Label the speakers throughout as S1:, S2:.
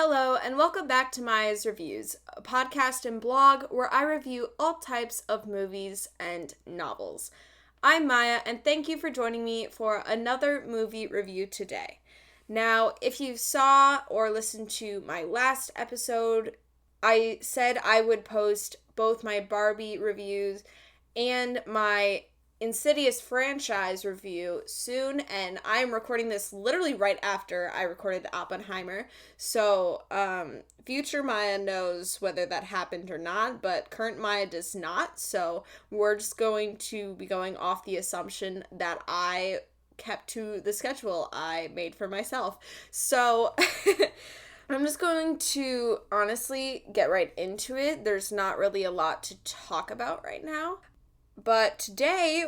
S1: Hello, and welcome back to Maya's Reviews, a podcast and blog where I review all types of movies and novels. I'm Maya, and thank you for joining me for another movie review today. Now, if you saw or listened to my last episode, I said I would post both my Barbie reviews and my Insidious franchise review soon, and I'm recording this literally right after I recorded the Oppenheimer. So, future Maya knows whether that happened or not, but current Maya does not. So, we're just going to be going off the assumption that I kept to the schedule I made for myself. So, I'm just going to honestly get right into it. There's not really a lot to talk about right now. But today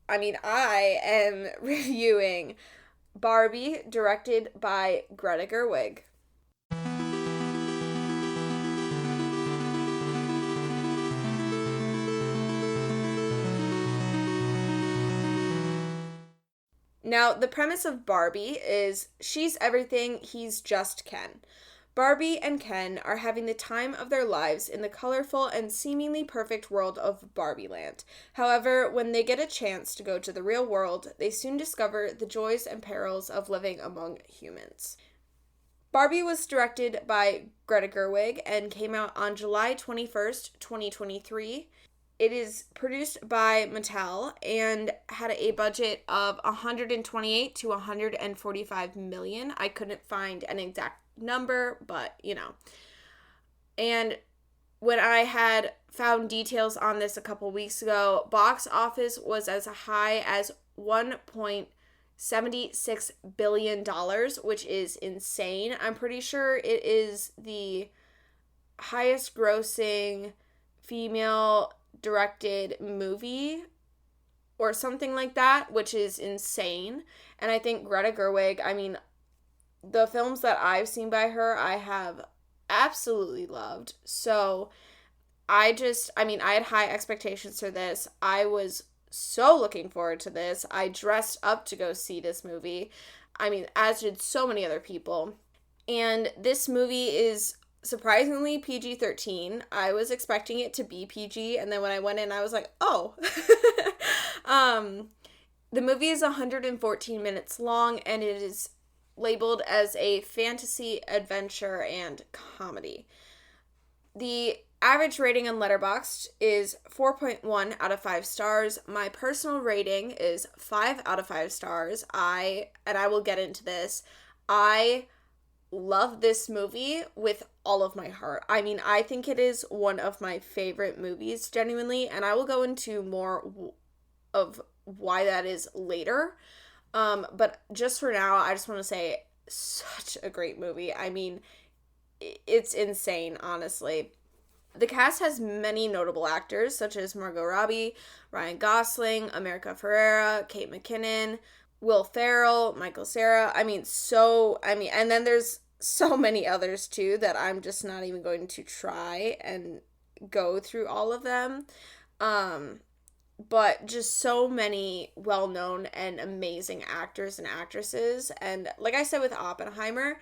S1: I am reviewing Barbie, directed by Greta Gerwig. Now, the premise of Barbie is she's everything, he's just Ken. Barbie and Ken are having the time of their lives in the colorful and seemingly perfect world of Barbie Land. However, when they get a chance to go to the real world, they soon discover the joys and perils of living among humans. Barbie was directed by Greta Gerwig and came out on July 21st, 2023. It is produced by Mattel and had a budget of 128 to 145 million. I couldn't find an exact number, but and when I had found details on this a couple weeks ago, box office was as high as $1.76 billion, which is insane. I'm pretty sure it is the highest grossing female directed movie or something like that, which is insane. And I think Greta Gerwig, the films that I've seen by her, I have absolutely loved. So I had high expectations for this. I was so looking forward to this. I dressed up to go see this movie. As did so many other people. And this movie is surprisingly PG-13. I was expecting it to be PG, and then when I went in, I was like, oh. The movie is 114 minutes long, and it is labeled as a fantasy, adventure, and comedy. The average rating on Letterboxd is 4.1 out of 5 stars. My personal rating is 5 out of 5 stars. I will get into this. I love this movie with all of my heart. I think it is one of my favorite movies, genuinely, and I will go into more of why that is later. But just for now, I just want to say, such a great movie. It's insane, honestly. The cast has many notable actors, such as Margot Robbie, Ryan Gosling, America Ferrera, Kate McKinnon, Will Ferrell, Michael Cera. And then there's so many others, too, that I'm just not even going to try and go through all of them. But just so many well-known and amazing actors and actresses. And like I said with Oppenheimer,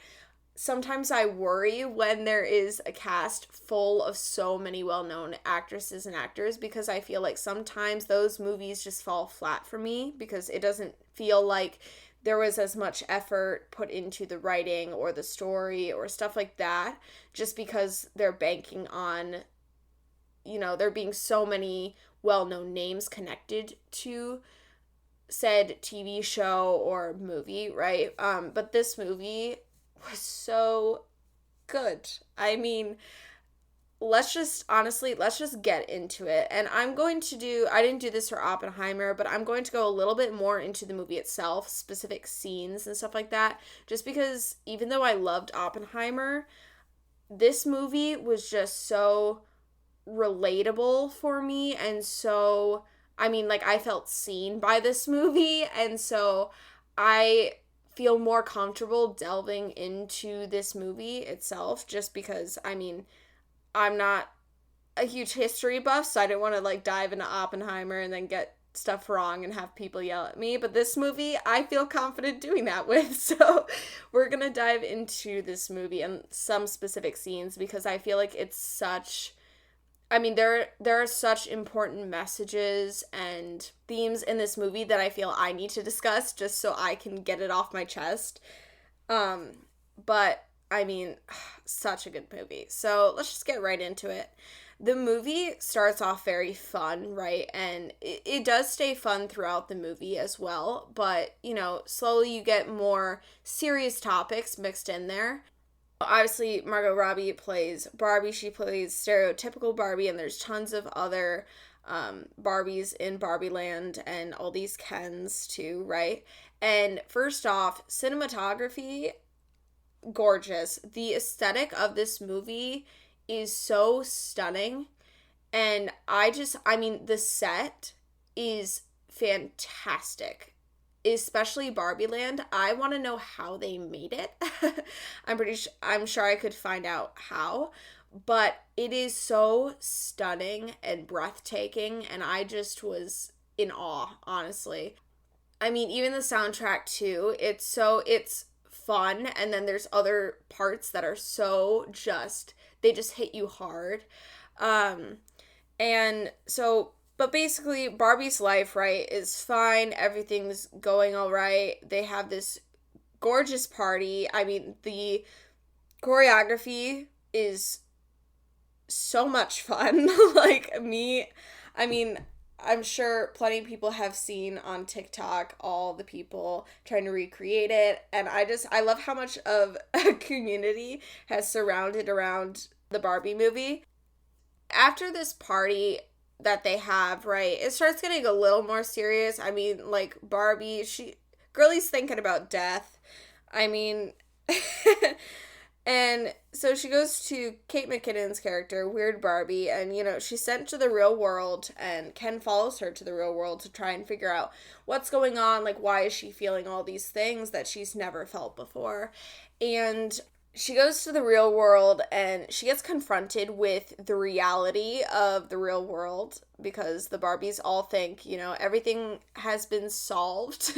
S1: sometimes I worry when there is a cast full of so many well-known actresses and actors, because I feel like sometimes those movies just fall flat for me because it doesn't feel like there was as much effort put into the writing or the story or stuff like that, just because they're banking on, there being so many well-known names connected to said TV show or movie, right? But this movie was so good. Let's just get into it. And I didn't do this for Oppenheimer, but I'm going to go a little bit more into the movie itself, specific scenes and stuff like that, just because even though I loved Oppenheimer, this movie was just so relatable for me, and so I felt seen by this movie, and so I feel more comfortable delving into this movie itself, just because I'm not a huge history buff, so I didn't want to dive into Oppenheimer and then get stuff wrong and have people yell at me, but this movie I feel confident doing that with. So we're gonna dive into this movie and some specific scenes because I feel like it's such, I mean, there are such important messages and themes in this movie that I feel I need to discuss just so I can get it off my chest. But I mean, such a good movie. So let's just get right into it. The movie starts off very fun, right? And it does stay fun throughout the movie as well. But, you know, slowly you get more serious topics mixed in there. Obviously, Margot Robbie plays Barbie. She plays stereotypical Barbie, and there's tons of other Barbies in Barbie Land and all these Kens too, right? And first off, cinematography, gorgeous. The aesthetic of this movie is so stunning, and I mean, the set is fantastic, especially Barbie Land. I want to know how they made it. I'm sure I could find out how, but it is so stunning and breathtaking, and I just was in awe, honestly. I mean, even the soundtrack too, it's fun, and then there's other parts that are so they just hit you hard. And so, but basically Barbie's life, right, is fine. Everything's going all right. They have this gorgeous party. I mean, the choreography is so much fun. I mean, I'm sure plenty of people have seen on TikTok all the people trying to recreate it. And I love how much of a community has surrounded around the Barbie movie. After this party that they have, right, it starts getting a little more serious. I mean, like, Barbie, girlie's thinking about death. I mean, and so she goes to Kate McKinnon's character, Weird Barbie, and, you know, she's sent to the real world, and Ken follows her to the real world to try and figure out what's going on, like, why is she feeling all these things that she's never felt before. And she goes to the real world, and she gets confronted with the reality of the real world, because the Barbies all think, you know, everything has been solved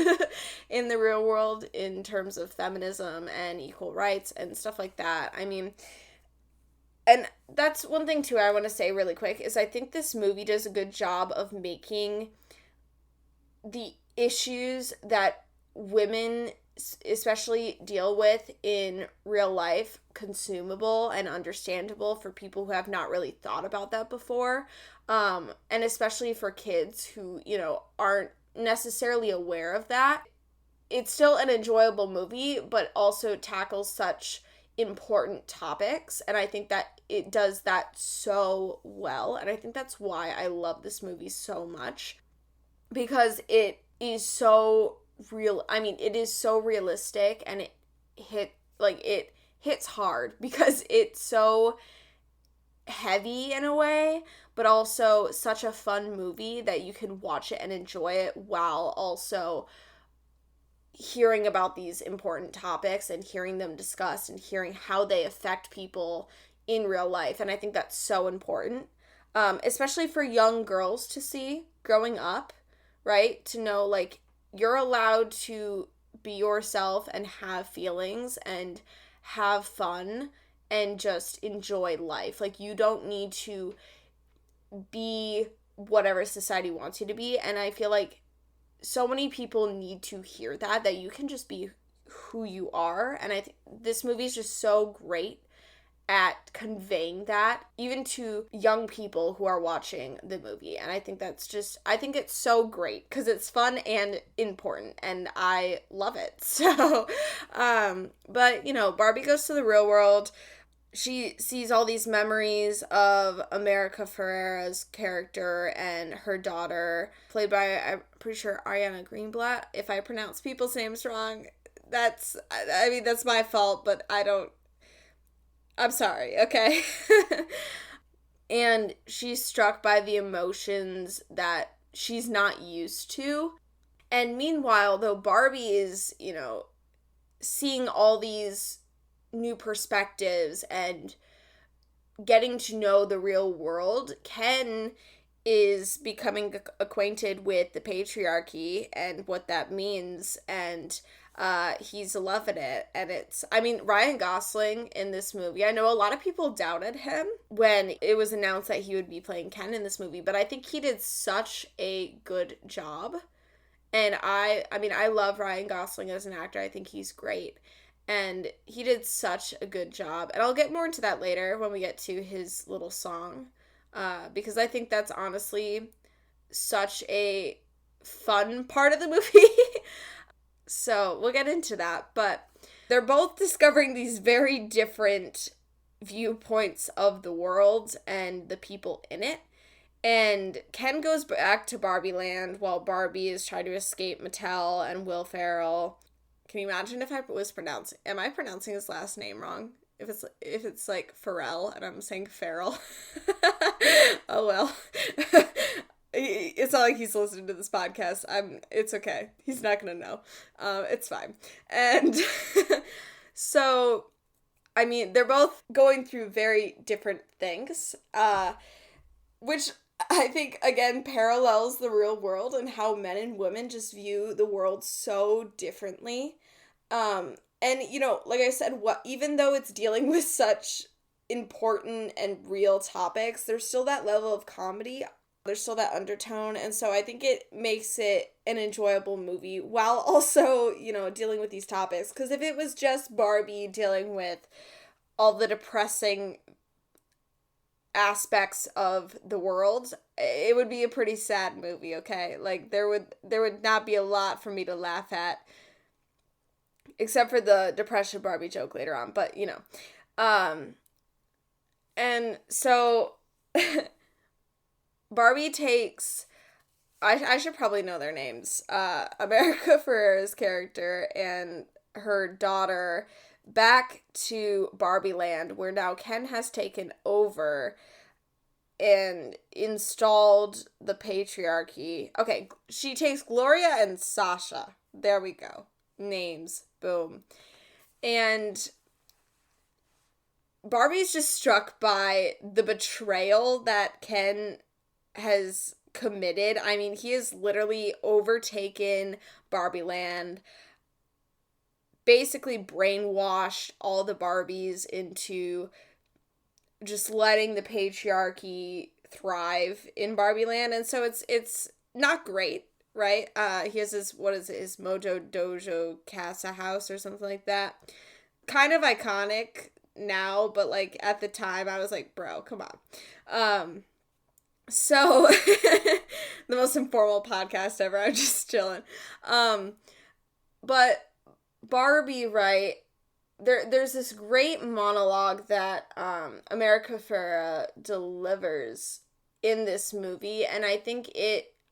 S1: in the real world in terms of feminism and equal rights and stuff like that. I mean, and that's one thing too I want to say really quick, is I think this movie does a good job of making the issues that women especially deal with in real life consumable and understandable for people who have not really thought about that before, and especially for kids who, you know, aren't necessarily aware of that. It's still an enjoyable movie, but also tackles such important topics, and I think that it does that so well, and I think that's why I love this movie so much, because it is so real. I mean, it is so realistic, and it hits hard because it's so heavy in a way, but also such a fun movie that you can watch it and enjoy it while also hearing about these important topics and hearing them discussed and hearing how they affect people in real life. And I think that's so important, especially for young girls to see growing up, right? To know, like, you're allowed to be yourself and have feelings and have fun and just enjoy life. Like, you don't need to be whatever society wants you to be. And I feel like so many people need to hear that you can just be who you are. And I think this movie is just so great at conveying that, even to young people who are watching the movie. And I think it's so great because it's fun and important, and I love it. So, but, you know, Barbie goes to the real world. She sees all these memories of America Ferrera's character and her daughter, played by, I'm pretty sure, Ariana Greenblatt. If I pronounce people's names wrong, that's my fault, but I'm sorry, okay? And she's struck by the emotions that she's not used to. And meanwhile, though Barbie is, you know, seeing all these new perspectives and getting to know the real world, Ken is becoming acquainted with the patriarchy and what that means, and he's loving it. And Ryan Gosling in this movie, I know a lot of people doubted him when it was announced that he would be playing Ken in this movie, but I think he did such a good job. And I love Ryan Gosling as an actor. I think he's great. And he did such a good job. And I'll get more into that later when we get to his little song. Because I think that's honestly such a fun part of the movie. So we'll get into that. But they're both discovering these very different viewpoints of the world and the people in it. And Ken goes back to Barbie Land while Barbie is trying to escape Mattel and Will Ferrell. Can you imagine if am I pronouncing his last name wrong? If it's like Pharrell and I'm saying Farrell. Oh well. It's not like he's listening to this podcast. It's okay. He's not gonna know. It's fine. And so they're both going through very different things. Which I think again parallels the real world and how men and women just view the world so differently. And, like I said, even though it's dealing with such important and real topics, there's still that level of comedy. There's still that undertone. And so I think it makes it an enjoyable movie while also, dealing with these topics. Because if it was just Barbie dealing with all the depressing aspects of the world, it would be a pretty sad movie, okay? Like, there would not be a lot for me to laugh at. Except for the depression Barbie joke later on, but and so Barbie takes, I should probably know their names, America Ferrera's character and her daughter back to Barbie Land, where now Ken has taken over and installed the patriarchy. Okay, she takes Gloria and Sasha. There we go. Names. Boom. And Barbie's just struck by the betrayal that Ken has committed. He has literally overtaken Barbie Land, basically brainwashed all the Barbies into just letting the patriarchy thrive in Barbie Land. And so it's not great. Right? He has his Mojo Dojo Casa House or something like that. Kind of iconic now, but like at the time I was like, bro, come on. So the most informal podcast ever. I'm just chilling. But Barbie, right? There's this great monologue that America Ferrera delivers in this movie, and I think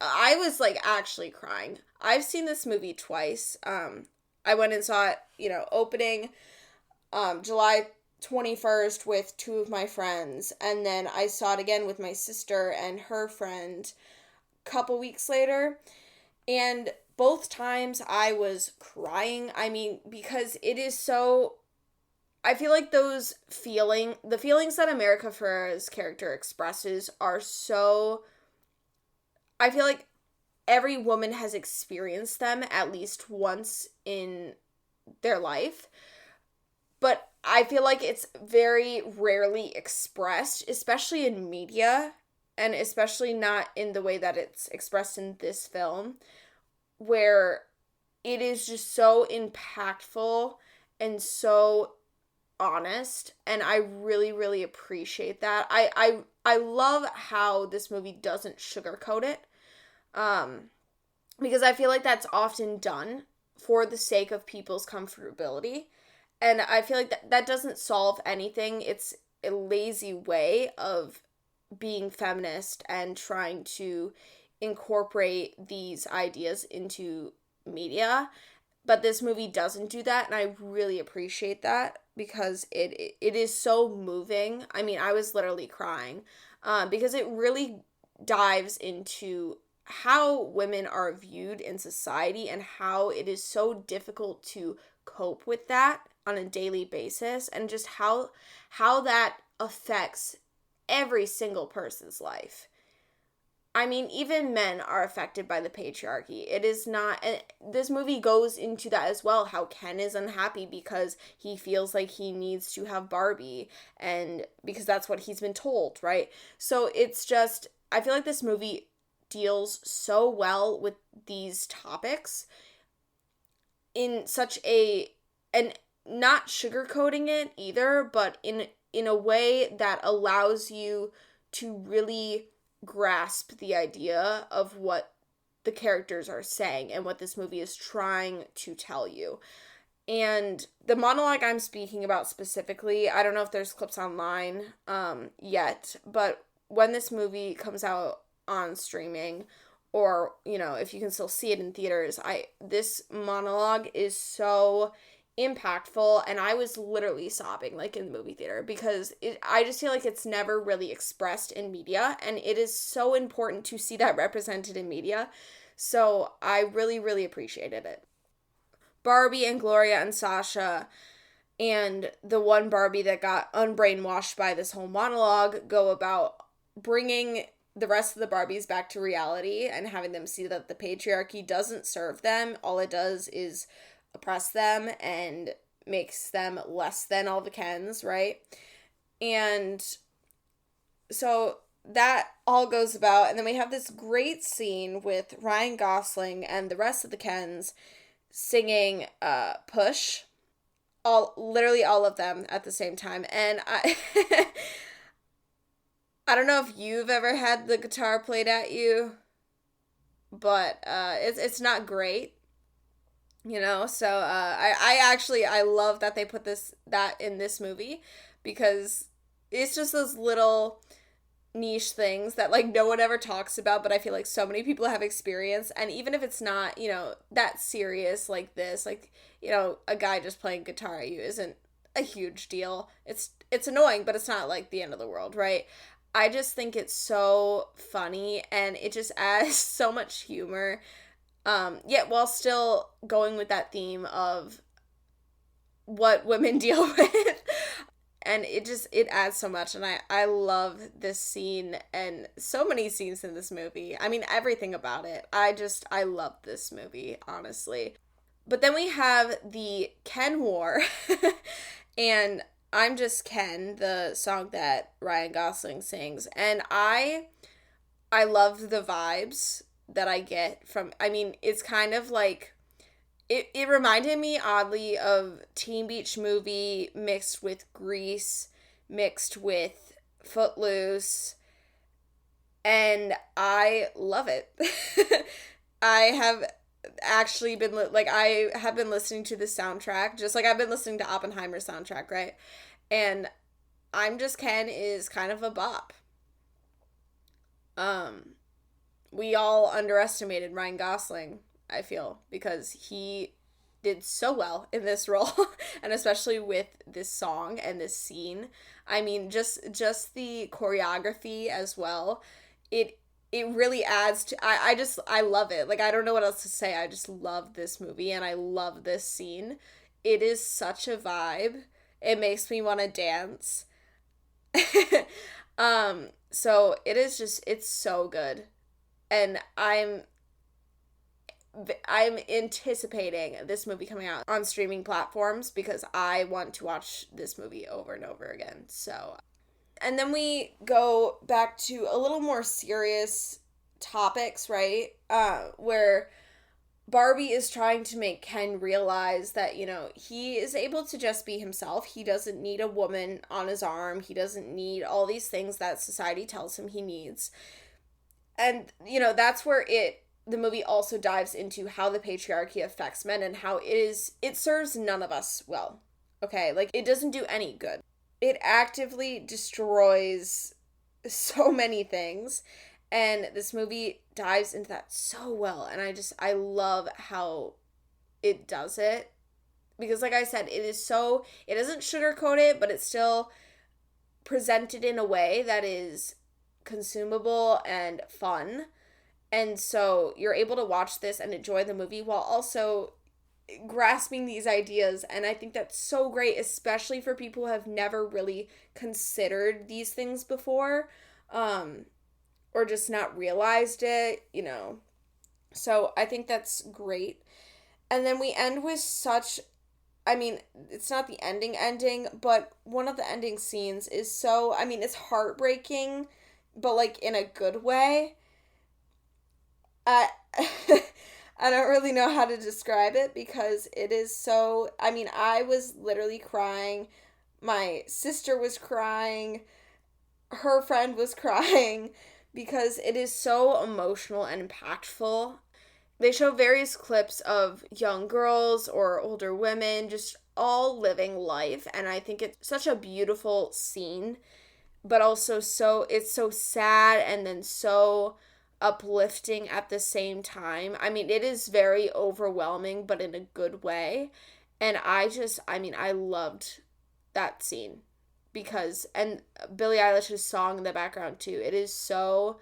S1: I was like actually crying. I've seen this movie twice. I went and saw it, opening July 21st with two of my friends, and then I saw it again with my sister and her friend a couple weeks later, and both times I was crying. Because it is so, I feel like the feelings that America Ferrera's character expresses are so, I feel like every woman has experienced them at least once in their life, but I feel like it's very rarely expressed, especially in media, and especially not in the way that it's expressed in this film, where it is just so impactful and so honest, and I really, really appreciate that. I love how this movie doesn't sugarcoat it. Because I feel like that's often done for the sake of people's comfortability. And I feel like that doesn't solve anything. It's a lazy way of being feminist and trying to incorporate these ideas into media. But this movie doesn't do that, and I really appreciate that because it is so moving. I was literally crying because it really dives into how women are viewed in society and how it is so difficult to cope with that on a daily basis, and just how that affects every single person's life. I mean, even men are affected by the patriarchy. It is not, and this movie goes into that as well, how Ken is unhappy because he feels like he needs to have Barbie, and because that's what he's been told, right? So it's just, I feel like this movie deals so well with these topics in such and not sugarcoating it either, but in a way that allows you to really grasp the idea of what the characters are saying and what this movie is trying to tell you. And the monologue I'm speaking about specifically, I don't know if there's clips online yet, but when this movie comes out on streaming, or, you know, if you can still see it in theaters, this monologue is so impactful, and I was literally sobbing like in the movie theater, because I just feel like it's never really expressed in media, and it is so important to see that represented in media. So I really, really appreciated it. Barbie and Gloria and Sasha and the one Barbie that got unbrainwashed by this whole monologue go about bringing the rest of the Barbies back to reality and having them see that the patriarchy doesn't serve them. All it does is oppress them and makes them less than all the Kens, right? And so that all goes about, and then we have this great scene with Ryan Gosling and the rest of the Kens singing Push, literally all of them at the same time. And I I don't know if you've ever had the guitar played at you, but it's not great, you know. So I love that they put that in this movie, because it's just those little niche things that like no one ever talks about, but I feel like so many people have experienced. And even if it's not, you know, that serious like this, like, you know, a guy just playing guitar at you isn't a huge deal. It's annoying, but it's not like the end of the world, right? I just think it's so funny, and it just adds so much humor. Yet while still going with that theme of what women deal with. And it adds so much, and I love this scene and so many scenes in this movie. I mean, everything about it. I love this movie, honestly. But then we have the Ken War, and I'm Just Ken, the song that Ryan Gosling sings, and I love the vibes that I get from, I mean, it's kind of like, it reminded me oddly of Teen Beach Movie mixed with Grease, mixed with Footloose, and I love it. I have actually been, I have been listening to the soundtrack, just like I've been listening to Oppenheimer's soundtrack, right? And I'm Just Ken is kind of a bop. We all underestimated Ryan Gosling, I feel, because he did so well in this role, and especially with this song and this scene. I mean, just the choreography as well. It really adds to, I love it. Like, I don't know what else to say. I just love this movie, and I love this scene. It is such a vibe. It makes me want to dance. So it is just, it's so good. And I'm anticipating this movie coming out on streaming platforms, because I want to watch this movie over and over again. So, and then we go back to a little more serious topics, right? Where Barbie is trying to make Ken realize that, you know, he is able to just be himself. He doesn't need a woman on his arm. He doesn't need all these things that society tells him he needs. And, you know, that's where the movie also dives into how the patriarchy affects men, and how it serves none of us well. Okay, like, it doesn't do any good. It actively destroys so many things, and this movie dives into that so well, and I love how it does it, because like I said, it doesn't sugarcoat it, but it's still presented in a way that is consumable and fun. And so you're able to watch this and enjoy the movie while also grasping these ideas. And I think that's so great, especially for people who have never really considered these things before. or just not realized it, So I think that's great. And then we end with such, I mean, it's not the ending, but one of the ending scenes is so, I mean, it's heartbreaking, but like in a good way. I I don't really know how to describe it because it is so, I mean, I was literally crying. My sister was crying. Her friend was crying because it is so emotional and impactful. They show various clips of young girls or older women just all living life, and I think it's such a beautiful scene, but also it's so sad and then so uplifting at the same time. I mean, it is very overwhelming, but in a good way. And I loved that scene because, and Billie Eilish's song in the background too. It is so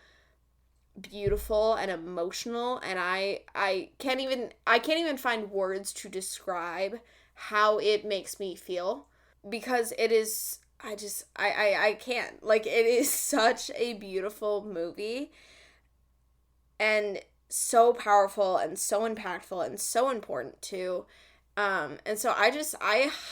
S1: beautiful and emotional, and I can't even find words to describe how it makes me feel because it is I can't, like, it is such a beautiful movie and so powerful and so impactful and so important too. And so I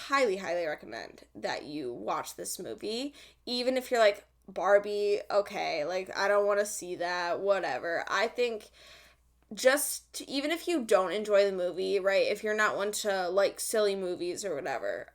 S1: highly recommend that you watch this movie, even if you're like, Barbie, okay, like, I don't want to see that, whatever. I think just, even if you don't enjoy the movie, right, if you're not one to like silly movies or whatever,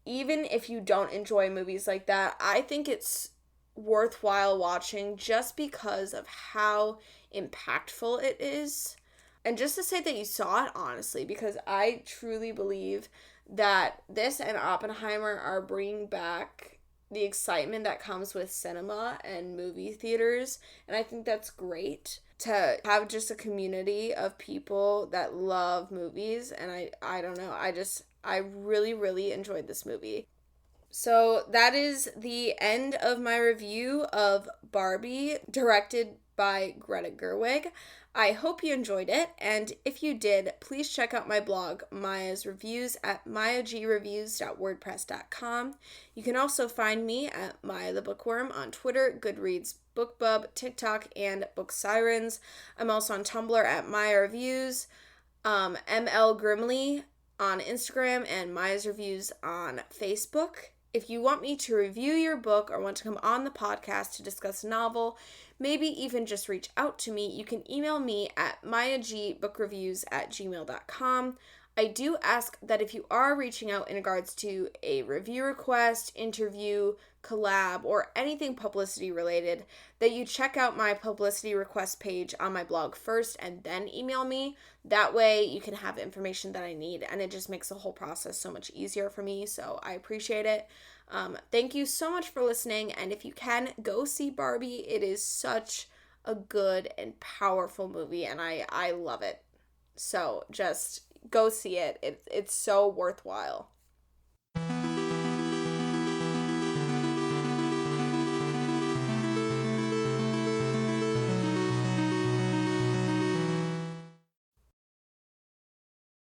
S1: even if you don't enjoy movies like that, I think it's worthwhile watching just because of how impactful it is. And just to say that you saw it, honestly, because I truly believe that this and Oppenheimer are bringing back the excitement that comes with cinema and movie theaters. And I think that's great to have just a community of people that love movies. And I don't know, I really enjoyed this movie. So that is the end of my review of Barbie, directed by Greta Gerwig. I hope you enjoyed it, and if you did, please check out my blog, Maya's Reviews, at mayagreviews.wordpress.com. You can also find me at Maya the Bookworm on Twitter, Goodreads, BookBub, TikTok, and Book Sirens. I'm also on Tumblr at Maya Reviews, ML Grimley on Instagram, and Maya's Reviews on Facebook. If you want me to review your book or want to come on the podcast to discuss a novel, maybe even just reach out to me, you can email me at mayagbookreviews@gmail.com. I do ask that if you are reaching out in regards to a review request, interview, collab, or anything publicity related, that you check out my publicity request page on my blog first and then email me. That way you can have information that I need, and it just makes the whole process so much easier for me, so I appreciate it. Thank you so much for listening, and if you can, go see Barbie. It is such a good and powerful movie, and I love it. So just go see it. It's so worthwhile.